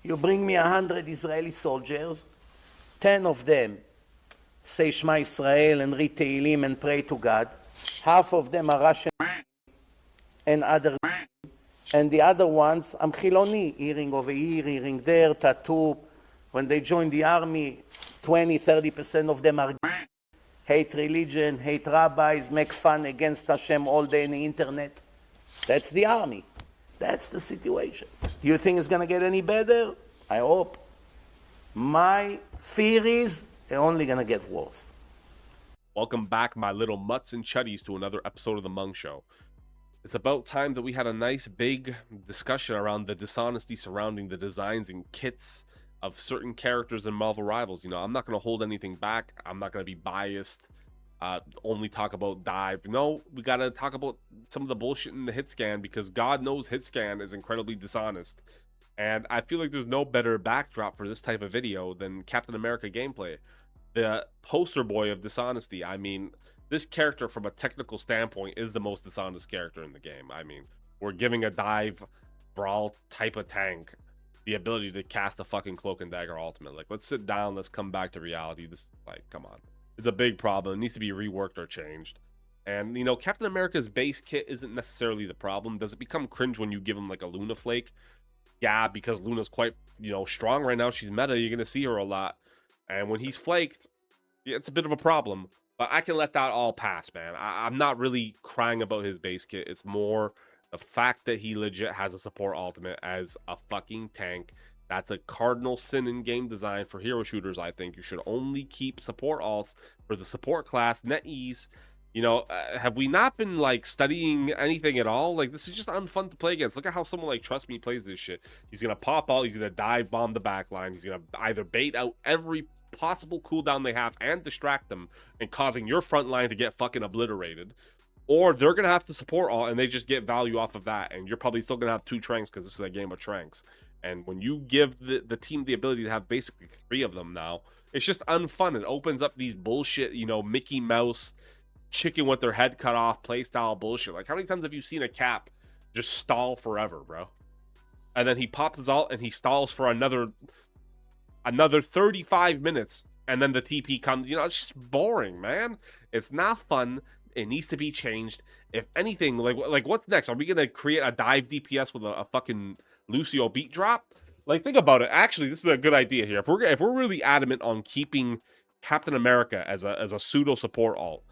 You bring me 100 Israeli soldiers, 10 of them say Shema Israel and read Tehillim and pray to God. Half of them are Russian and other, and the other ones, I'm Chiloni, earring over here, earring there, tattoo. When they join the army, 20-30% of them are hate religion, hate rabbis, make fun against Hashem all day on the internet. That's the army. That's the situation. You think it's going to get any better? I hope. My fear is they're only going to get worse. Welcome back, my little mutts and chuddies, to another episode of The Mung Show. It's about time that we had a nice big discussion around the dishonesty surrounding the designs and kits of certain characters in Marvel Rivals. You know, I'm not going to hold anything back. I'm not going to be biased, only talk about Dive. No, we got to talk about some of the bullshit in the Hitscan, because God knows Hitscan is incredibly dishonest. And I feel like there's no better backdrop for this type of video than Captain America gameplay. The poster boy of dishonesty. I mean, this character from a technical standpoint is the most dishonest character in the game. I mean, we're giving a dive brawl type of tank the ability to cast a fucking cloak and dagger ultimate. Like, let's sit down, let's come back to reality. This, like, come on. It's a big problem. It needs to be reworked or changed. And, you know, Captain America's base kit isn't necessarily the problem. Does it become cringe when you give him, like, a Luna Flake? Yeah, because Luna's quite, you know, strong right now. She's meta. You're going to see her a lot. And when he's flaked, yeah, it's a bit of a problem. But I can let that all pass, man. I'm not really crying about his base kit. It's more the fact that he legit has a support ultimate as a fucking tank. That's a cardinal sin in game design for hero shooters. I think you should only keep support alts for the support class. NetEase, you know, have we not been, like, studying anything at all? Like, this is just unfun to play against. Look at how someone like Trust Me plays this shit. He's going to pop out. He's going to dive bomb the backline. He's going to either bait out every possible cooldown they have and distract them and causing your front line to get fucking obliterated. Or they're going to have to support all and they just get value off of that. And you're probably still going to have 2 Tranks because this is a game of Tranks. And when you give the team the ability to have basically 3 of them now, it's just unfun. It opens up these bullshit, you know, Mickey Mouse, chicken with their head cut off playstyle bullshit. Like, how many times have you seen a Cap just stall forever, bro? And then he pops his ult and he stalls for another 35 minutes. And then the TP comes. You know, it's just boring, man. It's not fun. It needs to be changed. If anything, like what's next? Are we gonna create a dive DPS with a fucking Lucio beat drop? Like, think about it. Actually, this is a good idea here. If we're really adamant on keeping Captain America as a pseudo support ult,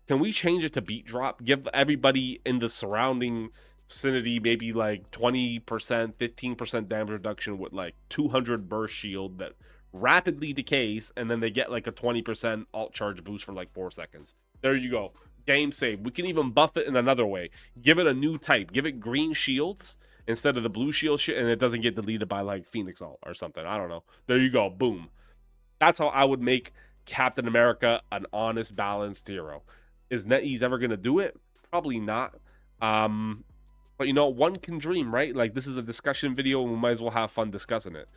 can we change it to beat drop? Give everybody in the surrounding vicinity maybe like 20%, 15% damage reduction with like 200 burst shield that rapidly decays, and then they get like a 20% alt charge boost for like 4 seconds. There you go. Game save. We can even buff it in another way. Give it a new type. Give it green shields instead of the blue shield shit, and it doesn't get deleted by like Phoenix ult or something. I don't know. There you go. Boom. That's how I would make Captain America an honest, balanced hero. Is NetEase ever going to do it? Probably not. But, you know, one can dream, right? Like, this is a discussion video, and we might as well have fun discussing it.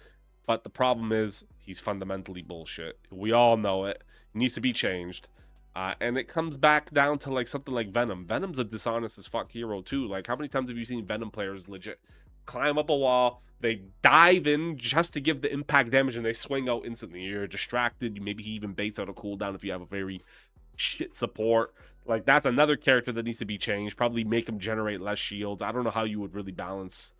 But the problem is, he's fundamentally bullshit. We all know it. It needs to be changed. And it comes back down to, like, something like Venom. Venom's a dishonest as fuck hero, too. Like, how many times have you seen Venom players legit climb up a wall, they dive in just to give the impact damage, and they swing out instantly? You're distracted. Maybe he even baits out a cooldown if you have a very shit support. Like, that's another character that needs to be changed. Probably make him generate less shields. I don't know how you would really balance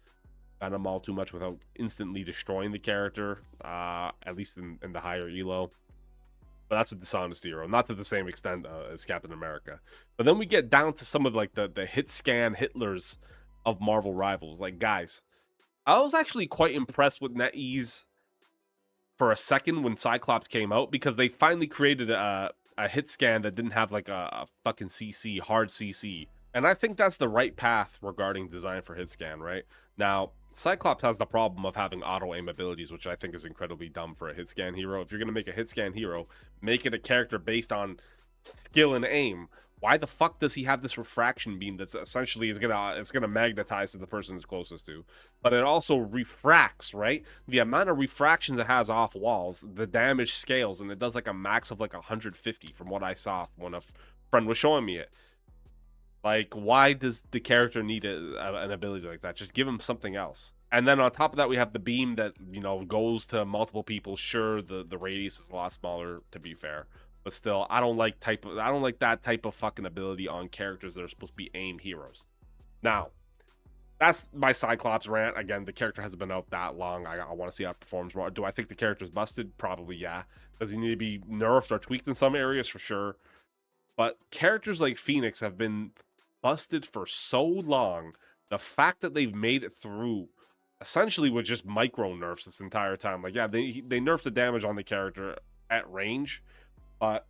Venom all too much without instantly destroying the character, at least in the higher elo. But that's a dishonest hero, not to the same extent as Captain America. But then we get down to some of, like, the Hitscan Hitlers of Marvel Rivals. Like, guys, I was actually quite impressed with NetEase for a second when Cyclops came out, because they finally created a Hitscan that didn't have like a fucking CC, hard CC. And I think that's the right path regarding design for Hitscan, right? Now, Cyclops has the problem of having auto-aim abilities, which I think is incredibly dumb for a Hitscan hero. If you're going to make a Hitscan hero, make it a character based on skill and aim. Why the fuck does he have this refraction beam that's essentially it's gonna magnetize to the person it's closest to? But it also refracts, right? The amount of refractions it has off walls, the damage scales, and it does like a max of like 150 from what I saw when a friend was showing me it. Like, why does the character need an ability like that? Just give him something else. And then on top of that, we have the beam that, you know, goes to multiple people. Sure, the radius is a lot smaller, to be fair, but still, I don't like that type of fucking ability on characters that are supposed to be aim heroes. Now, that's my Cyclops rant. Again, the character hasn't been out that long. I want to see how it performs more. Do I think the character's busted? Probably, yeah. Does he need to be nerfed or tweaked in some areas? For sure. But characters like Phoenix have been busted for so long. The fact that they've made it through essentially with just micro nerfs this entire time. Like, yeah, they nerfed the damage on the character at range, but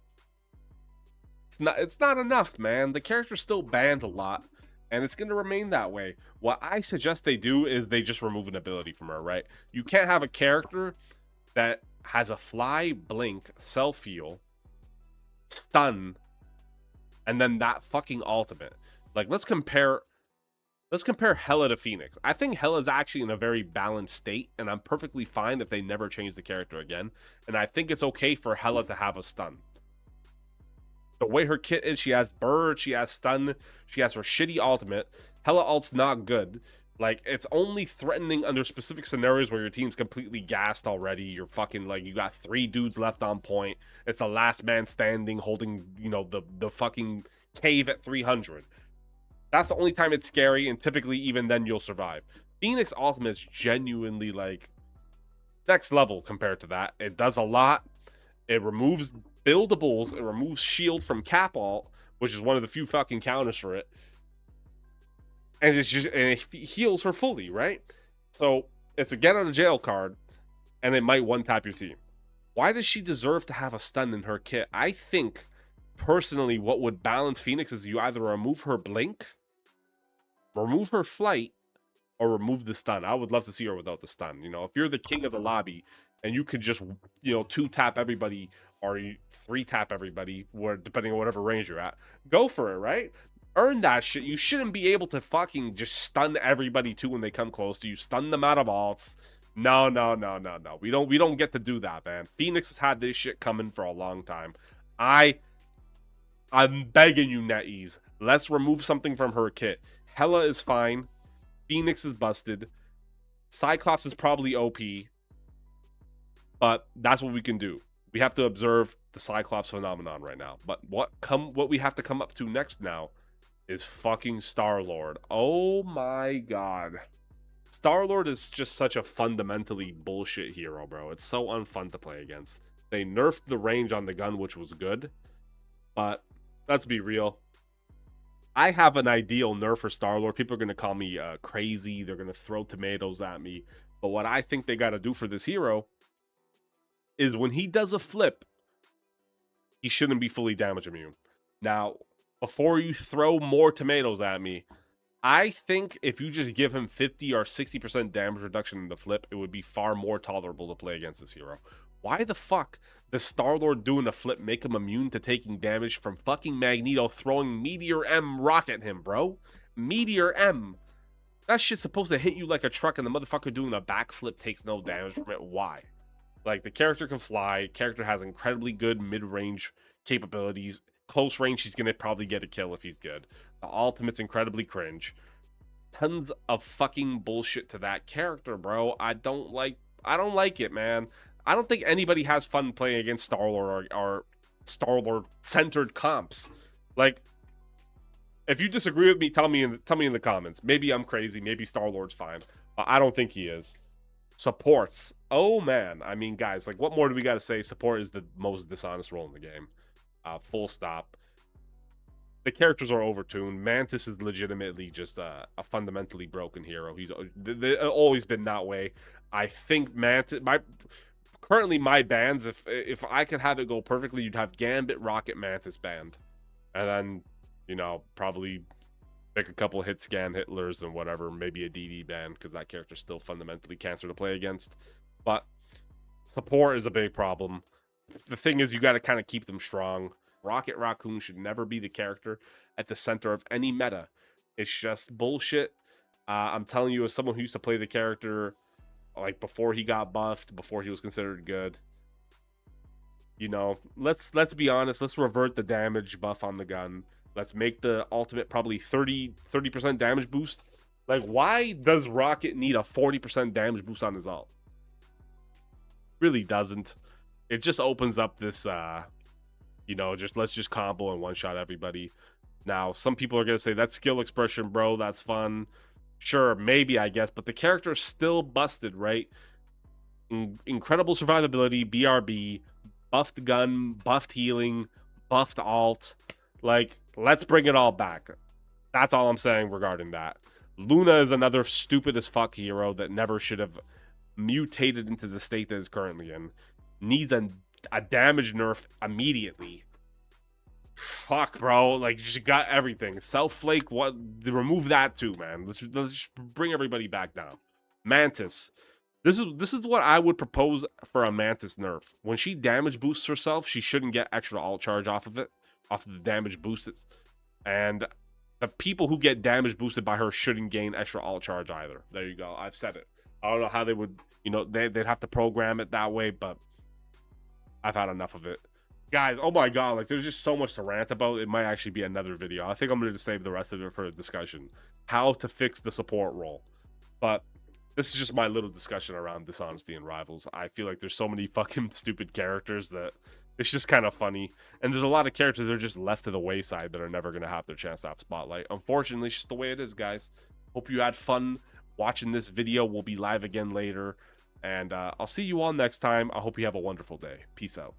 it's not enough, man. The character's still banned a lot, and it's going to remain that way. What I suggest they do is they just remove an ability from her, right? You can't have a character that has a fly, blink, self-heal, stun, and then that fucking ultimate. Like, let's compare Hela to Phoenix. I think Hela's actually in a very balanced state, and I'm perfectly fine if they never change the character again. And I think it's okay for Hela to have a stun. The way her kit is, she has bird, she has stun, she has her shitty ultimate. Hela ult's not good. Like, it's only threatening under specific scenarios where your team's completely gassed already. You're fucking, like, you got 3 dudes left on point. It's the last man standing holding, you know, the fucking cave at 300. That's the only time it's scary, and typically even then you'll survive. Phoenix ultimate is genuinely, like, next level compared to that. It does a lot. It removes buildables. It removes shield from cap ult, which is one of the few fucking counters for it. And it heals her fully, right? So it's a get out of jail card, and it might one-tap your team. Why does she deserve to have a stun in her kit? I think, personally, what would balance Phoenix is you either remove her blink, remove her flight, or remove the stun. I would love to see her without the stun. You know, if you're the king of the lobby and you could just, you know, 2-tap everybody or 3-tap everybody, depending on whatever range you're at, go for it, right? Earn that shit. You shouldn't be able to fucking just stun everybody too when they come close to you. Stun them out of alts. No. We don't get to do that, man. Phoenix has had this shit coming for a long time. I'm begging you, NetEase. Let's remove something from her kit. Hela is fine. Phoenix is busted. Cyclops is probably OP. But that's what we can do. We have to observe the Cyclops phenomenon right now. But what we have to come up to next now is fucking Star-Lord. Oh my god. Star-Lord is just such a fundamentally bullshit hero, bro. It's so unfun to play against. They nerfed the range on the gun, which was good. But let's be real. I have an ideal nerf for Star-Lord. People are going to call me crazy. They're going to throw tomatoes at me. But what I think they got to do for this hero is when he does a flip, he shouldn't be fully damage immune. Now, before you throw more tomatoes at me, I think if you just give him 50 or 60% damage reduction in the flip, it would be far more tolerable to play against this hero. Why the fuck does Star-Lord doing a flip make him immune to taking damage from fucking Magneto throwing Meteor M rock at him, bro? Meteor M. That shit's supposed to hit you like a truck, and the motherfucker doing a backflip takes no damage from it. Why? Like, the character can fly. Character has incredibly good mid-range capabilities. Close range, he's going to probably get a kill if he's good. The ultimate's incredibly cringe. Tons of fucking bullshit to that character, bro. I don't like it, man. I don't think anybody has fun playing against Star-Lord or Star-Lord-centered comps. Like, if you disagree with me, tell me in the comments. Maybe I'm crazy. Maybe Star-Lord's fine. I don't think he is. Supports. Oh, man. I mean, guys, like, what more do we got to say? Support is the most dishonest role in the game. Full stop. The characters are overtuned. Mantis is legitimately just a fundamentally broken hero. They've always been that way. I think Mantis... Currently, my bans, if I could have it go perfectly, you'd have Gambit, Rocket, Mantis banned. And then, you know, probably pick a couple Hitscan Hitlers and whatever, maybe a DD ban, because that character's still fundamentally cancer to play against. But support is a big problem. The thing is, you got to kind of keep them strong. Rocket Raccoon should never be the character at the center of any meta. It's just bullshit. I'm telling you, as someone who used to play the character, like, before he got buffed, before he was considered good, you know, let's be honest. Let's revert the damage buff on the gun. Let's make the ultimate probably 30% damage boost. Like, why does Rocket need a 40% damage boost on his ult? Really doesn't. It just opens up this, you know, let's just combo and one-shot everybody. Now, some people are going to say, that's skill expression, bro. That's fun. Sure, maybe, I guess. But the character is still busted, right? Incredible survivability, BRB, buffed gun, buffed healing, buffed alt. Like, let's bring it all back. That's all I'm saying regarding that. Luna is another stupid as fuck hero that never should have mutated into the state that is currently in. Needs a damage nerf immediately. Fuck, bro. Like, you got everything. Self flake, what? Remove that too, man. Let's just bring everybody back down. Mantis. This is what I would propose for a Mantis nerf. When she damage boosts herself, she shouldn't get extra alt charge off of it, off of the damage boosts. And the people who get damage boosted by her shouldn't gain extra alt charge either. There you go. I've said it. I don't know how they would, you know, they'd have to program it that way, but I've had enough of it. Guys, oh my god, like, there's just so much to rant about. It might actually be another video. I think I'm going to save the rest of it for a discussion. How to fix the support role. But this is just my little discussion around Dishonesty and Rivals. I feel like there's so many fucking stupid characters that it's just kind of funny. And there's a lot of characters that are just left to the wayside that are never going to have their chance to have Spotlight. Unfortunately, it's just the way it is, guys. Hope you had fun watching this video. We'll be live again later. And I'll see you all next time. I hope you have a wonderful day. Peace out.